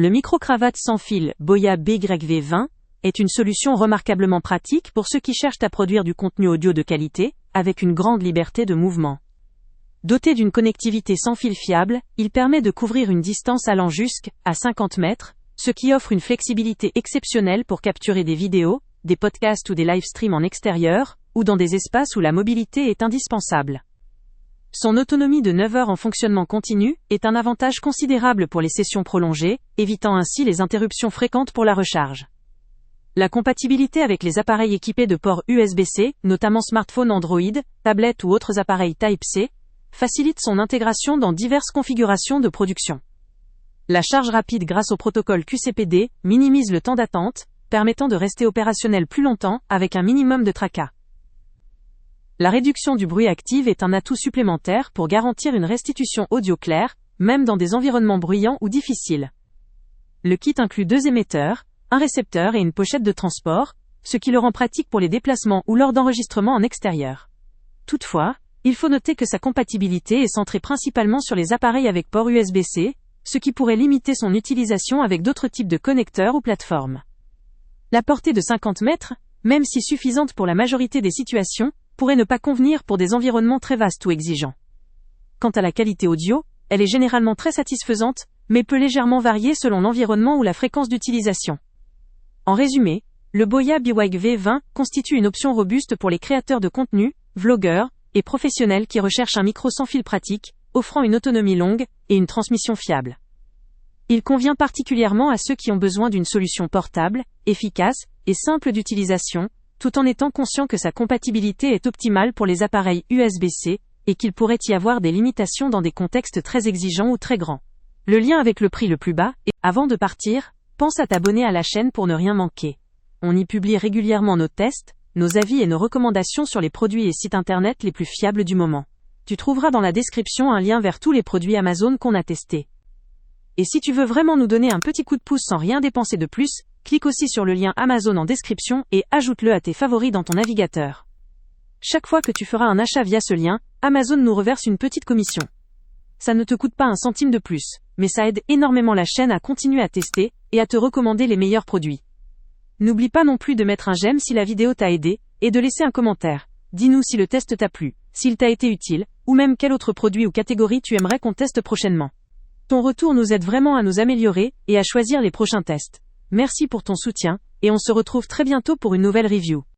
Le micro-cravate sans fil Boya BYV20 est une solution remarquablement pratique pour ceux qui cherchent à produire du contenu audio de qualité, avec une grande liberté de mouvement. Doté d'une connectivité sans fil fiable, il permet de couvrir une distance allant jusqu'à 50 mètres, ce qui offre une flexibilité exceptionnelle pour capturer des vidéos, des podcasts ou des live streams en extérieur, ou dans des espaces où la mobilité est indispensable. Son autonomie de 9 heures en fonctionnement continu est un avantage considérable pour les sessions prolongées, évitant ainsi les interruptions fréquentes pour la recharge. La compatibilité avec les appareils équipés de ports USB-C, notamment smartphones Android, tablettes ou autres appareils Type-C, facilite son intégration dans diverses configurations de production. La charge rapide grâce au protocole QCPD minimise le temps d'attente, permettant de rester opérationnel plus longtemps avec un minimum de tracas. La réduction du bruit active est un atout supplémentaire pour garantir une restitution audio claire, même dans des environnements bruyants ou difficiles. Le kit inclut 2 émetteurs, un récepteur et une pochette de transport, ce qui le rend pratique pour les déplacements ou lors d'enregistrements en extérieur. Toutefois, il faut noter que sa compatibilité est centrée principalement sur les appareils avec port USB-C, ce qui pourrait limiter son utilisation avec d'autres types de connecteurs ou plateformes. La portée de 50 mètres, même si suffisante pour la majorité des situations, pourrait ne pas convenir pour des environnements très vastes ou exigeants. Quant à la qualité audio, elle est généralement très satisfaisante, mais peut légèrement varier selon l'environnement ou la fréquence d'utilisation. En résumé, le Boya BYV20 constitue une option robuste pour les créateurs de contenu, vlogueurs et professionnels qui recherchent un micro sans fil pratique, offrant une autonomie longue et une transmission fiable. Il convient particulièrement à ceux qui ont besoin d'une solution portable, efficace et simple d'utilisation, tout en étant conscient que sa compatibilité est optimale pour les appareils USB-C, et qu'il pourrait y avoir des limitations dans des contextes très exigeants ou très grands. Le lien avec le prix le plus bas, et avant de partir, pense à t'abonner à la chaîne pour ne rien manquer. On y publie régulièrement nos tests, nos avis et nos recommandations sur les produits et sites internet les plus fiables du moment. Tu trouveras dans la description un lien vers tous les produits Amazon qu'on a testés. Et si tu veux vraiment nous donner un petit coup de pouce sans rien dépenser de plus, clique aussi sur le lien Amazon en description et ajoute-le à tes favoris dans ton navigateur. Chaque fois que tu feras un achat via ce lien, Amazon nous reverse une petite commission. Ça ne te coûte pas un centime de plus, mais ça aide énormément la chaîne à continuer à tester et à te recommander les meilleurs produits. N'oublie pas non plus de mettre un j'aime si la vidéo t'a aidé et de laisser un commentaire. Dis-nous si le test t'a plu, s'il t'a été utile, ou même quel autre produit ou catégorie tu aimerais qu'on teste prochainement. Ton retour nous aide vraiment à nous améliorer et à choisir les prochains tests. Merci pour ton soutien, et on se retrouve très bientôt pour une nouvelle review.